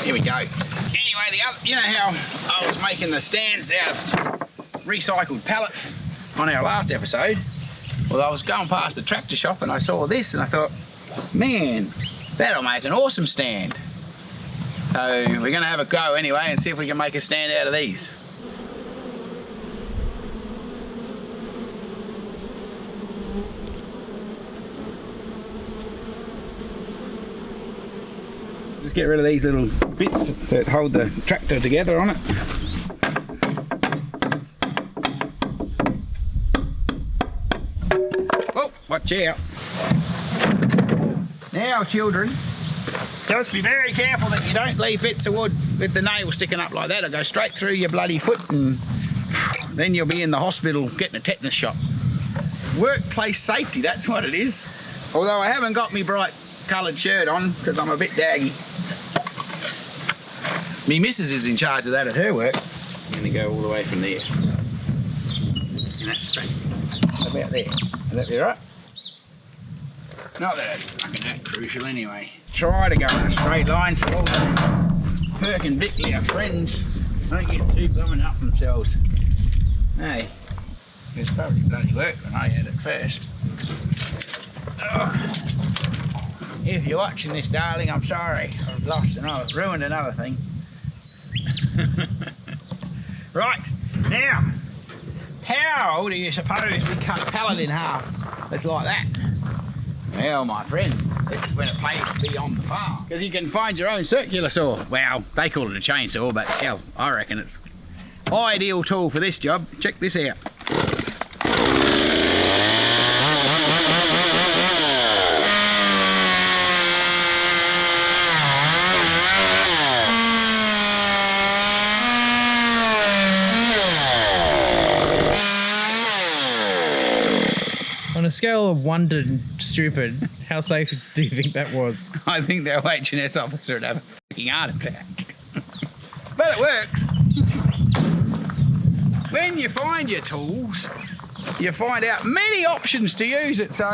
Here we go. Anyway, you know how I was making the stands out of recycled pallets on our last episode? Well, I was going past the tractor shop and I saw this and I thought, man, that'll make an awesome stand. So we're going to have a go anyway and see if we can make a stand out of these. Just get rid of these little bits that hold the tractor together on it. Oh, watch out. Now children, just be very careful that you don't leave bits of wood with the nail sticking up like that. It'll go straight through your bloody foot and then you'll be in the hospital getting a tetanus shot. Workplace safety, that's what it is. Although I haven't got my bright coloured shirt on because I'm a bit daggy. Me missus is in charge of that at her work. I'm going to go all the way from there. And that's straight. About there. Is that be right? Not that it's fucking that crucial anyway. Try to go in a straight line for all the perpendicular friends. Don't get too blooming up themselves. Hey, it's probably bloody worked when I had it first. Oh. If you're watching this, darling, I'm sorry. I've ruined another thing. Right, now, how do you suppose we cut a pallet in half that's like that? Well, my friend, this is when it pays to be on the farm. Because you can find your own circular saw. Well, they call it a chainsaw, but hell, I reckon it's ideal tool for this job. Check this out. On a scale of 1 to stupid, how safe do you think that was? I think the H&S officer would have a fucking heart attack. But it works. When you find your tools, you find out many options to use it. So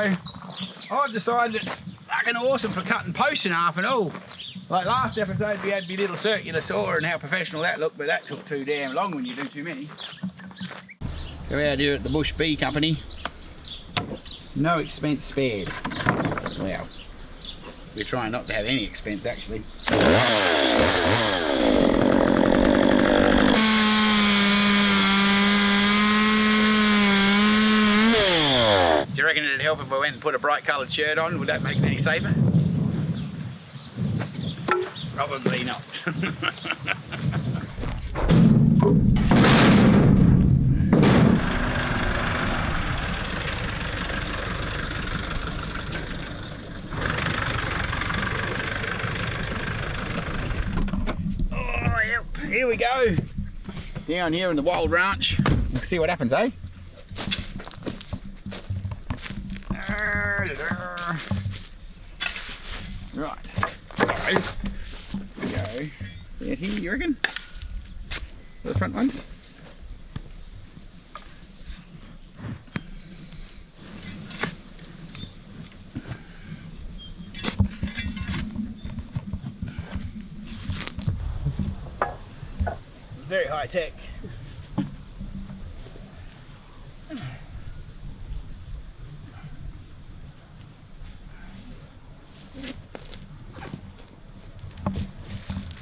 I've decided it's fucking awesome for cutting posts in half and all. Like last episode, we had my little circular saw and how professional that looked, but that took too damn long when you do too many. So out here at the Bush Bee Company, no expense spared. Well, we're trying not to have any expense actually. Do you reckon it'd help if I went and put a bright coloured shirt on? Would that make it any safer? Probably not. Here we go, down here in the wild ranch. We'll see what happens, eh? Right, so we go out here, you reckon? For the front ones? Very high tech.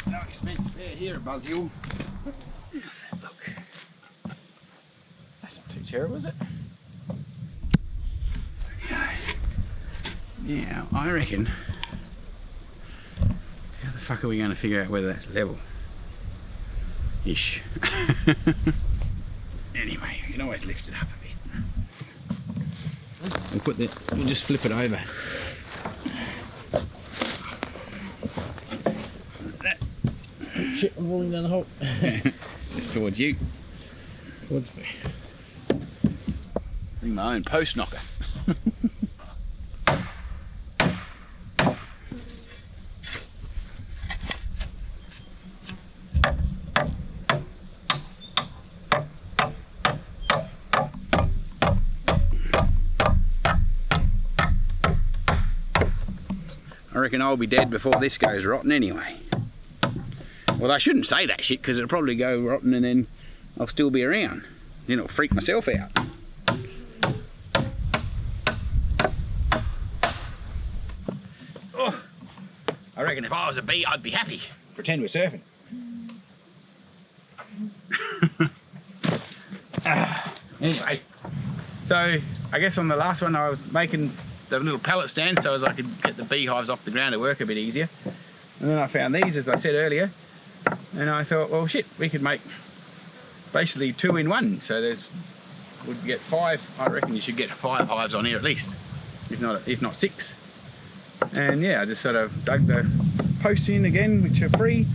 No expense there here, Buzzil. How's that look? That's not too terrible, is it? Now, I reckon, how the fuck are we going to figure out whether that's level? Ish. Anyway, you can always lift it up a bit. We'll put that, we'll just flip it over. That. Shit, I'm falling down the hole. Just towards you. Towards me. Bring my own post knocker. I reckon I'll be dead before this goes rotten anyway. Well, I shouldn't say that shit because it'll probably go rotten and then I'll still be around. Then I'll freak myself out. Oh, I reckon if I was a bee, I'd be happy. Pretend we're surfing. Anyway, so I guess on the last one I was making the little pallet stand so as I could get the beehives off the ground to work a bit easier. And then I found these, as I said earlier, and I thought, well shit, we could make basically 2 in 1. So would get 5, I reckon you should get 5 hives on here at least, if not 6. And yeah, I just sort of dug the posts in again, which are free.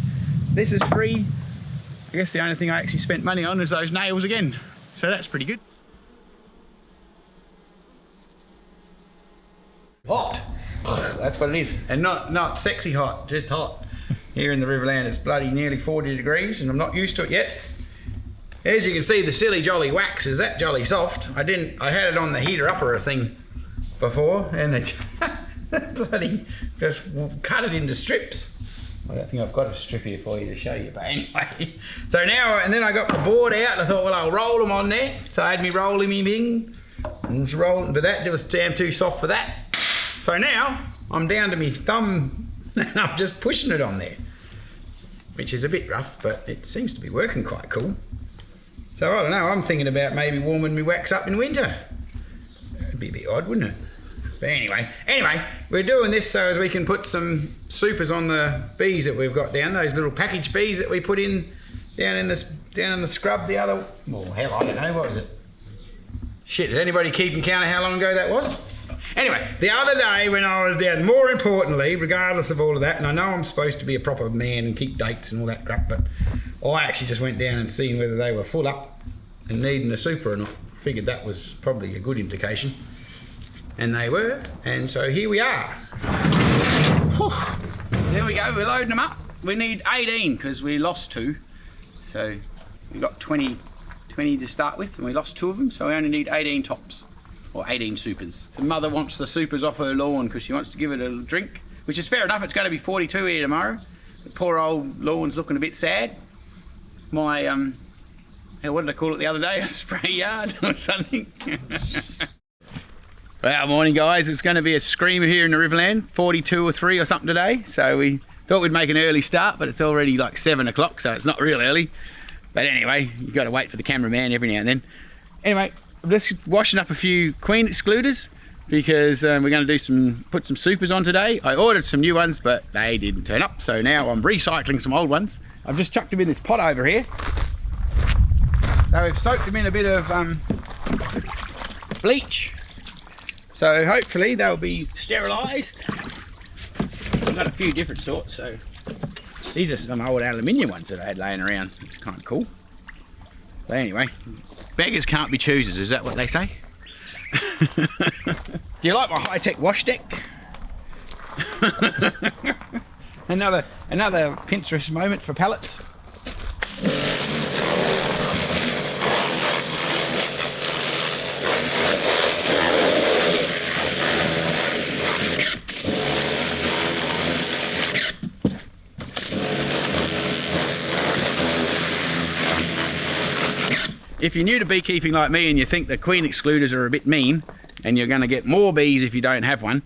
This is free. I guess the only thing I actually spent money on is those nails again. So that's pretty good. Hot. That's what it is. And not sexy hot, just hot. Here in the Riverland it's bloody nearly 40 degrees and I'm not used to it yet. As you can see, the silly jolly wax is that jolly soft. I had it on the heater upper thing before and it bloody just cut it into strips. I don't think I've got a strip here for you to show you, but anyway. So now, and then I got the board out and I thought, well, I'll roll them on there. So I had me rolling me thing and was rolling, but that was damn too soft for that. So now I'm down to me thumb and I'm just pushing it on there, which is a bit rough, but it seems to be working quite cool. So I don't know, I'm thinking about maybe warming me wax up in winter. That'd be a bit odd, wouldn't it? But anyway, we're doing this so as we can put some supers on the bees that we've got down, those little package bees that we put in down in the scrub the other, well hell, I don't know, what was it? Shit, is anybody keeping count of how long ago that was? Anyway, the other day when I was down, more importantly, regardless of all of that, and I know I'm supposed to be a proper man and keep dates and all that crap, but I actually just went down and seen whether they were full up and needing a super or not. Figured that was probably a good indication. And they were, and so here we are. Whew. There we go, we're loading them up. We need 18 because we lost 2. So we got 20 to start with and we lost 2 of them, so we only need 18 tops, or 18 supers. So mother wants the supers off her lawn because she wants to give it a drink, which is fair enough, it's going to be 42 here tomorrow. The poor old lawn's looking a bit sad. My, what did I call it the other day? A spray yard or something? Well, morning guys, it's going to be a screamer here in the Riverland, 42 or 3 or something today, so we thought we'd make an early start, but it's already like 7 o'clock, so it's not real early. But anyway, you've got to wait for the cameraman every now and then. Anyway, I'm just washing up a few queen excluders because we're going to put some supers on today. I ordered some new ones, but they didn't turn up, so now I'm recycling some old ones. I've just chucked them in this pot over here. So we've soaked them in a bit of bleach. So hopefully they'll be sterilised. I've got a few different sorts, so these are some old aluminium ones that I had laying around. It's kind of cool. But anyway, beggars can't be choosers, is that what they say? Do you like my high-tech wash deck? another Pinterest moment for pallets. If you're new to beekeeping like me and you think the queen excluders are a bit mean and you're going to get more bees if you don't have one,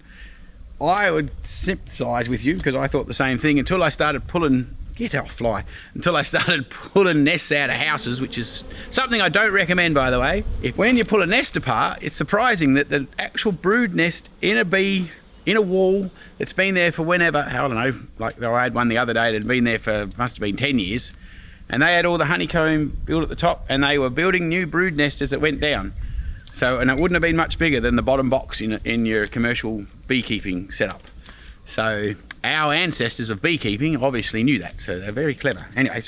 I would sympathise with you because I thought the same thing until I started pulling, until I started pulling nests out of houses, which is something I don't recommend, by the way. When you pull a nest apart, it's surprising that the actual brood nest in a bee, in a wall that's been there for whenever, I don't know, like I had one the other day that had been there for, must have been 10 years. And they had all the honeycomb built at the top and they were building new brood nests as it went down. So, and it wouldn't have been much bigger than the bottom box in your commercial beekeeping setup. So our ancestors of beekeeping obviously knew that, so they're very clever. Anyway,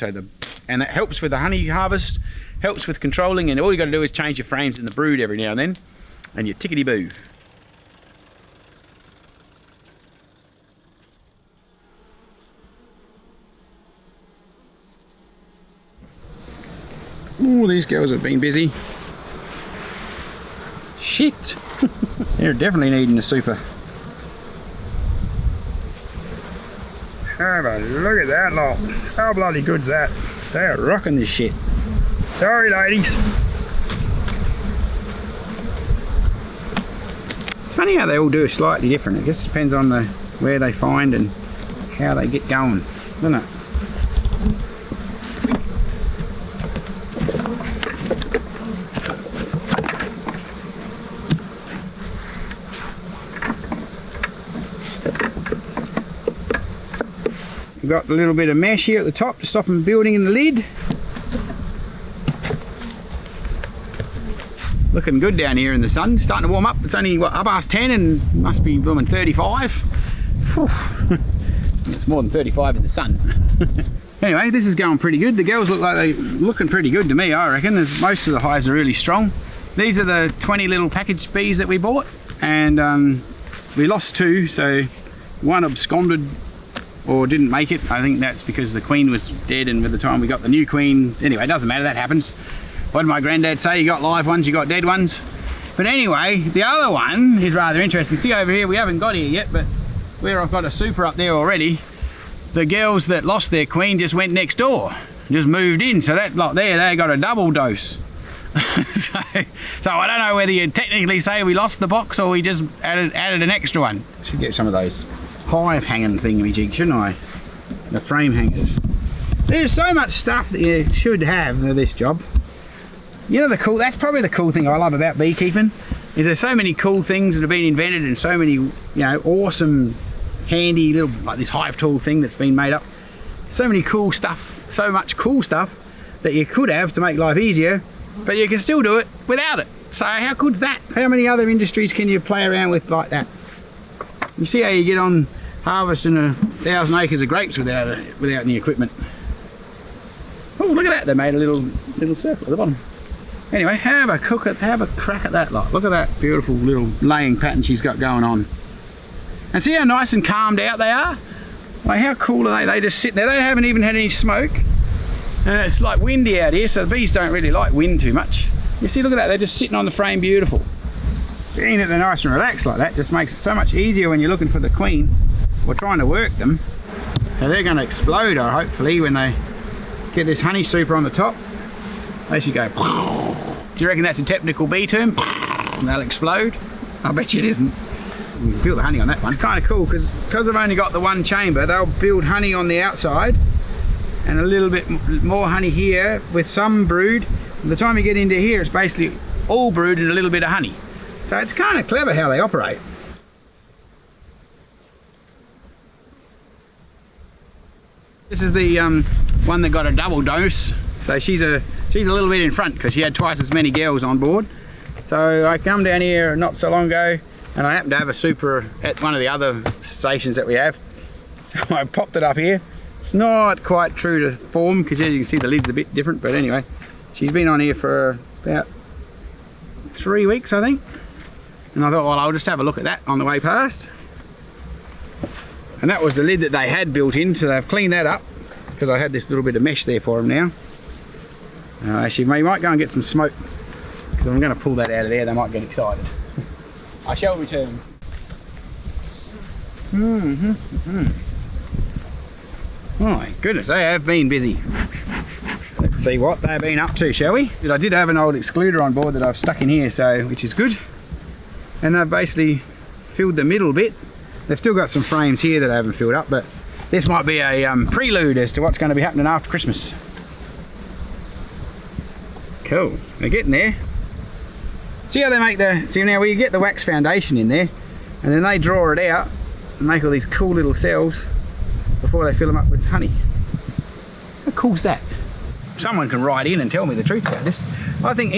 and that helps with the honey harvest, helps with controlling, and all you got to do is change your frames in the brood every now and then, and you're tickety-boo. Ooh, these girls have been busy. Shit. They're definitely needing a super. Oh, Oh, look at that lot. How bloody good's that? They are rocking this shit. Sorry, ladies. It's funny how they all do it slightly different. It just depends on where they find and how they get going, doesn't it? We've got a little bit of mesh here at the top to stop them building in the lid. Looking good down here in the sun. Starting to warm up. It's only, what, up past 10 and must be blooming 35. It's more than 35 in the sun. Anyway, this is going pretty good. The girls look like they're looking pretty good to me, I reckon. Most of the hives are really strong. These are the 20 little package bees that we bought, and we lost 2, so one absconded or didn't make it. I think that's because the queen was dead, and by the time we got the new queen, anyway, it doesn't matter, that happens. What did my granddad say? You got live ones, you got dead ones. But anyway, the other one is rather interesting. See over here, we haven't got here yet, but where I've got a super up there already, the girls that lost their queen just went next door, just moved in. So that lot there, they got a double dose. so I don't know whether you technically say we lost the box or we just added an extra one. Should get some of those hive hanging thingamajig, shouldn't I? The frame hangers. There's so much stuff that you should have for this job. You know, that's probably the cool thing I love about beekeeping, is there's so many cool things that have been invented and so many, you know, awesome, handy little, like this hive tool thing that's been made up. So many cool stuff, so much cool stuff that you could have to make life easier, but you can still do it without it. So how good's that? How many other industries can you play around with like that? You see how you get on harvesting 1,000 acres of grapes without any equipment. Oh, look at that! They made a little circle at the bottom. Anyway, have a crack at that lot. Look at that beautiful little laying pattern she's got going on. And see how nice and calmed out they are? Like, how cool are they? They just sit there. They haven't even had any smoke. And it's like windy out here, so the bees don't really like wind too much. You see, look at that. They're just sitting on the frame, beautiful. Being that they're nice and relaxed like that just makes it so much easier when you're looking for the queen or trying to work them. So they're going to explode, or hopefully, when they get this honey super on the top. They should go. Do you reckon that's a technical bee term? And they'll explode? I bet you it isn't. You can feel the honey on that one. Kind of cool, because I've only got the one chamber, they'll build honey on the outside and a little bit more honey here with some brood. By the time you get into here, it's basically all brood and a little bit of honey. So it's kind of clever how they operate. This is the one that got a double dose. So she's a little bit in front because she had twice as many girls on board. So I come down here not so long ago, and I happened to have a super at one of the other stations that we have. So I popped it up here. It's not quite true to form because as you can see the lid's a bit different, but anyway, she's been on here for about 3 weeks, I think. And I thought, well, I'll just have a look at that on the way past. And that was the lid that they had built in, so they've cleaned that up because I had this little bit of mesh there for them now. Actually, we might go and get some smoke because I'm going to pull that out of there. They might get excited. I shall return. Oh my goodness, they have been busy. Let's see what they've been up to, shall we? I did have an old excluder on board that I've stuck in here, so which is good. And they've basically filled the middle bit. They've still got some frames here that I haven't filled up, but this might be a prelude as to what's going to be happening after Christmas. Cool, they're getting there. See how they make see now where you get the wax foundation in there, and then they draw it out and make all these cool little cells before they fill them up with honey. How cool's that? Someone can write in and tell me the truth about this. I think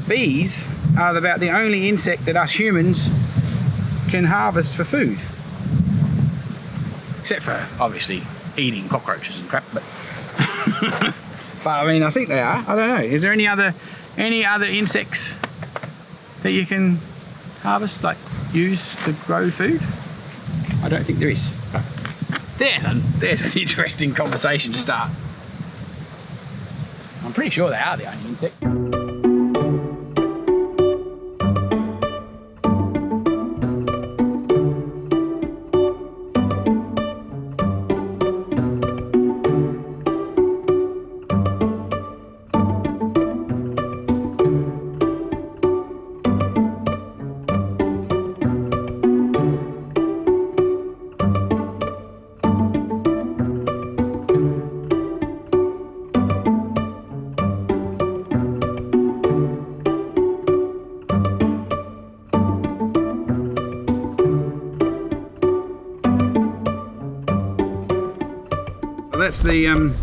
bees are about the only insect that us humans can harvest for food. Except for, obviously, eating cockroaches and crap, but... but I mean, I think they are. I don't know. Is there any other insects that you can harvest, like use to grow food? I don't think there is. But there's an interesting conversation to start. I'm pretty sure they are the only insect. that's the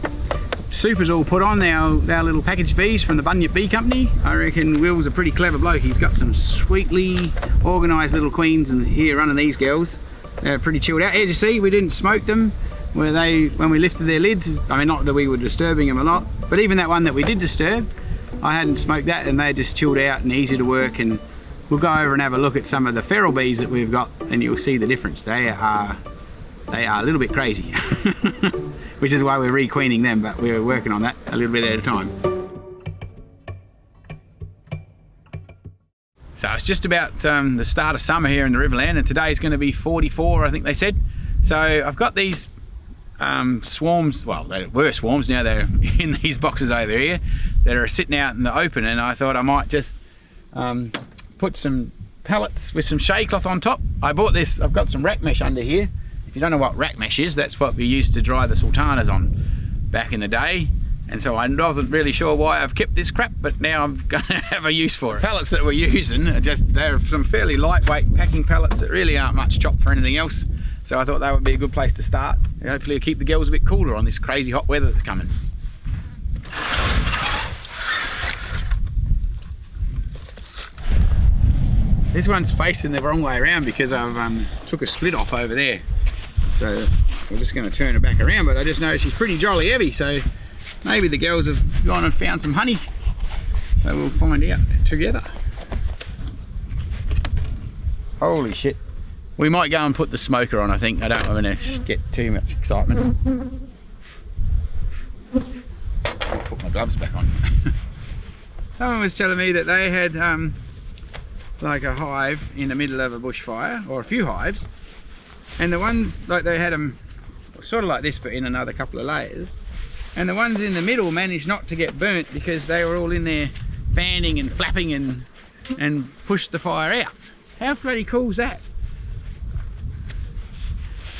supers all put on, our little packaged bees from the Bunyip Bee Company. I reckon Will's a pretty clever bloke. He's got some sweetly organised little queens and here running these girls. They're pretty chilled out. As you see, we didn't smoke them when we lifted their lids. I mean, not that we were disturbing them a lot, but even that one that we did disturb, I hadn't smoked that, and they're just chilled out and easy to work. And we'll go over and have a look at some of the feral bees that we've got, and you'll see the difference. They are a little bit crazy, which is why we're re-queening them, but we're working on that a little bit at a time. So it's just about the start of summer here in the Riverland, and today's going to be 44, I think they said. So I've got these swarms, well, they were swarms, now they're in these boxes over here that are sitting out in the open, and I thought I might just put some pellets with some shade cloth on top. I bought this, I've got some rack mesh under here. If you don't know what rack mesh is, that's what we used to dry the sultanas on back in the day. And so I wasn't really sure why I've kept this crap, but now I'm going to have a use for it. Pellets that we're using are they're some fairly lightweight packing pellets that really aren't much chop for anything else. So I thought that would be a good place to start. And hopefully it'll keep the girls a bit cooler on this crazy hot weather that's coming. This one's facing the wrong way around because I've took a split off over there. So we're just going to turn her back around, but I just know she's pretty jolly heavy, so maybe the girls have gone and found some honey. So we'll find out together. Holy shit. We might go and put the smoker on, I think. I don't want to get too much excitement. I'll put my gloves back on. Someone was telling me that they had like a hive in the middle of a bushfire, or a few hives, and the ones, like they had them sort of like this but in another couple of layers, and the ones in the middle managed not to get burnt because they were all in there fanning and flapping and pushed the fire out. How bloody cool is that?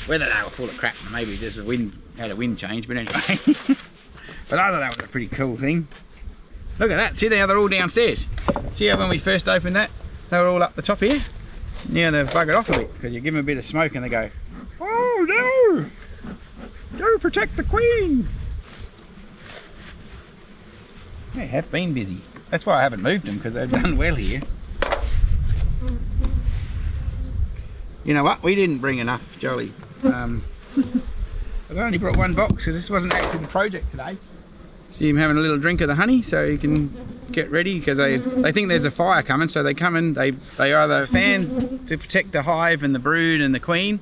Whether they were full of crap, maybe there's had a wind change, but anyway. But I thought that was a pretty cool thing. Look at that, see now they're all downstairs. See how when we first opened that, they were all up the top here? Now they've buggered off a bit because you give them a bit of smoke and they go, oh no! Go protect the queen! They have been busy. That's why I haven't moved them, because they've done well here. You know what? We didn't bring enough jolly. I've only brought one box because this wasn't actually the project today. See him having a little drink of the honey so he can get ready, because they think there's a fire coming, so they come in, they either fan to protect the hive and the brood and the queen,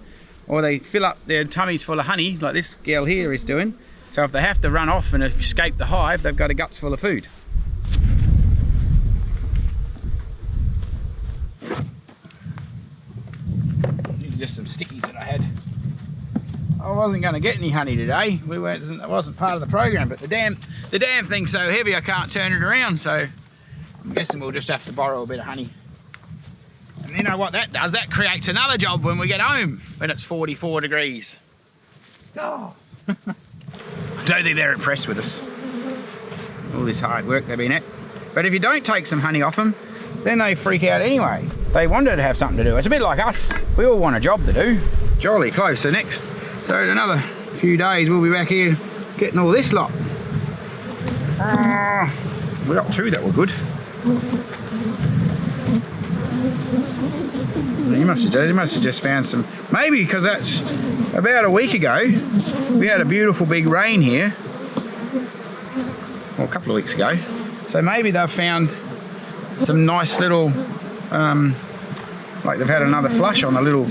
or they fill up their tummies full of honey like this girl here is doing. So if they have to run off and escape the hive, they've got a guts full of food. These are just some stickies that I had. I wasn't going to get any honey today. It wasn't part of the program, but the damn thing's so heavy I can't turn it around, so I'm guessing we'll just have to borrow a bit of honey. And you know what that does? That creates another job when we get home, when it's 44 degrees. Oh. I don't think they're impressed with us. All this hard work they've been at. But if you don't take some honey off them, then they freak out anyway. They wanted to have something to do. It's a bit like us. We all want a job to do. Jolly close. So in another few days we'll be back here getting all this lot. We got two that were good. He must have just found some. Maybe because that's about a week ago. We had a beautiful big rain here. Well, a couple of weeks ago. So maybe they've found some nice little, like they've had another flush on the little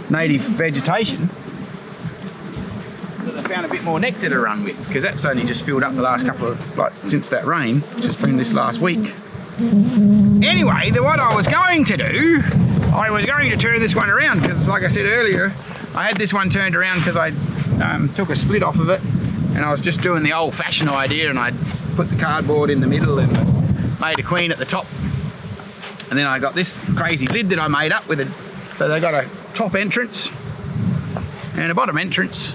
native vegetation. That they found a bit more nectar to run with, because that's only just filled up the last couple of, like since that rain, which has been this last week. Anyway, what I was going to do, I was going to turn this one around, because like I said earlier, I had this one turned around because I took a split off of it, and I was just doing the old-fashioned idea, and I put the cardboard in the middle and made a queen at the top, and then I got this crazy lid that I made up with it. So they got a top entrance and a bottom entrance,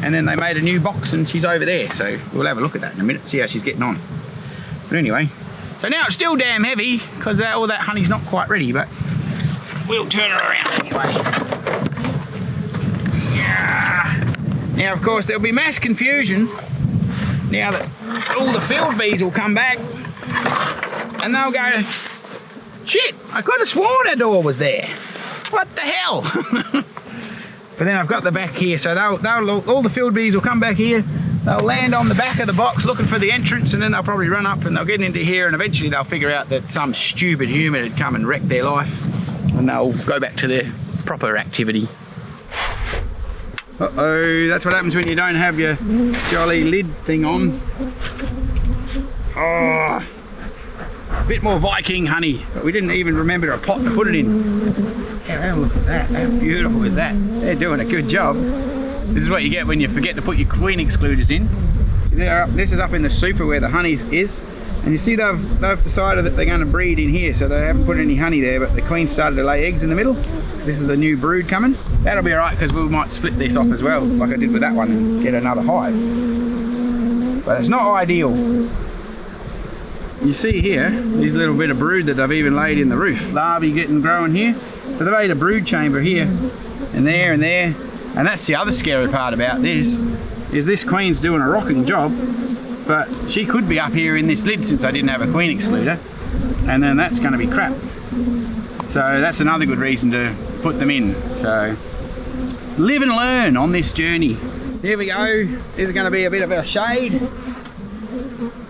and then they made a new box, and she's over there, so we'll have a look at that in a minute, see how she's getting on. But anyway, so now it's still damn heavy because all that honey's not quite ready, but we'll turn her around anyway. Yeah. Now, of course, there'll be mass confusion now that all the field bees will come back and they'll go, shit, I could have sworn a door was there. What the hell? But then I've got the back here, so all the field bees will come back here. They'll land on the back of the box looking for the entrance, and then they'll probably run up and they'll get into here, and eventually they'll figure out that some stupid human had come and wrecked their life, and they'll go back to their proper activity. Uh-oh, that's what happens when you don't have your jolly lid thing on. Oh, a bit more Viking honey, but we didn't even remember a pot to put it in. Have a look at that, how beautiful is that? They're doing a good job. This is what you get when you forget to put your queen excluders in. This is up in the super where the honey is. And you see they've decided that they're going to breed in here, so they haven't put any honey there, but the queen started to lay eggs in the middle. This is the new brood coming. That'll be alright because we might split this off as well, like I did with that one, and get another hive. But it's not ideal. You see here, these little bit of brood that they've even laid in the roof. Larvae getting growing here. So they've made a brood chamber here, and there, and there. And that's the other scary part about this, is this queen's doing a rocking job, but she could be up here in this lid since I didn't have a queen excluder, and then that's going to be crap. So that's another good reason to put them in. So live and learn on this journey. Here we go. This is going to be a bit of a shade.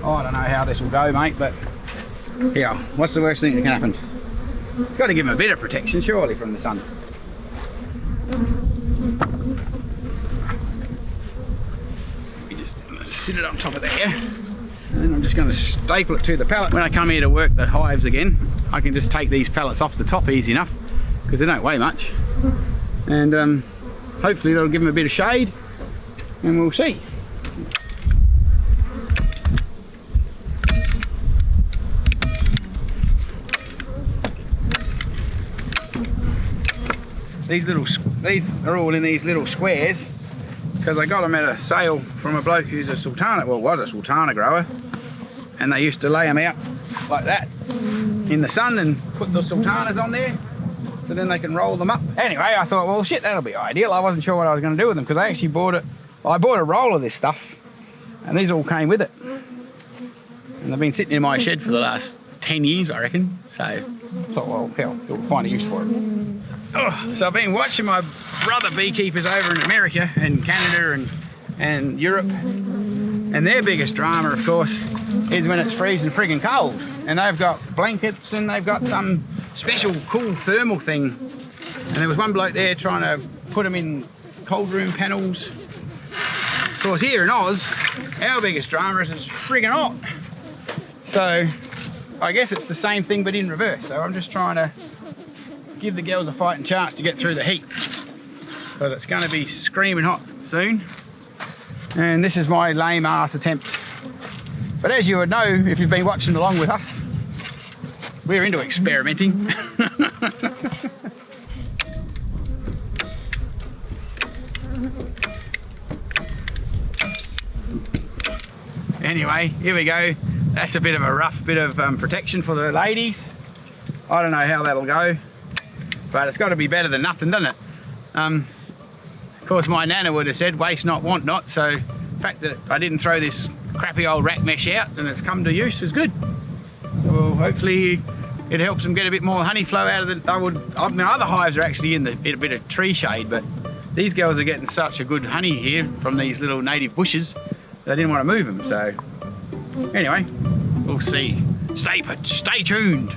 Oh, I don't know how this will go, mate, but yeah, what's the worst thing that can happen? Got to give them a bit of protection, surely, from the sun. Sit it on top of there, and then I'm just going to staple it to the pallet. When I come here to work the hives again, I can just take these pallets off the top easy enough because they don't weigh much, and hopefully that'll give them a bit of shade, and we'll see. These are all in these little squares because I got them at a sale from a bloke who's a sultana, well, was a sultana grower, and they used to lay them out like that in the sun and put the sultanas on there so then they can roll them up. Anyway, I thought, well, shit, that'll be ideal. I wasn't sure what I was going to do with them because I actually bought a roll of this stuff, and these all came with it, and they've been sitting in my shed for the last 10 years, I reckon. So I thought, well, hell, we'll find a use for it. Oh, so I've been watching my brother beekeepers over in America and Canada and Europe, and their biggest drama, of course, is when it's freezing friggin' cold, and they've got blankets and they've got some special cool thermal thing, and there was one bloke there trying to put them in cold room panels. Of course, here in Oz, our biggest drama is it's friggin' hot, so I guess it's the same thing but in reverse. So I'm just trying to give the girls a fighting chance to get through the heat because it's going to be screaming hot soon, and this is my lame ass attempt. But as you would know if you've been watching along with us, we're into experimenting. Anyway, here we go. That's a bit of a rough bit of protection for the ladies. I don't know how that'll go, but it's got to be better than nothing, doesn't it? Of course, my nana would have said, waste not, want not, so the fact that I didn't throw this crappy old rack mesh out and it's come to use is good. Well, hopefully it helps them get a bit more honey flow out of it. My other hives are actually in a bit of tree shade, but these girls are getting such a good honey here from these little native bushes that I didn't want to move them, so anyway, we'll see. Stay tuned.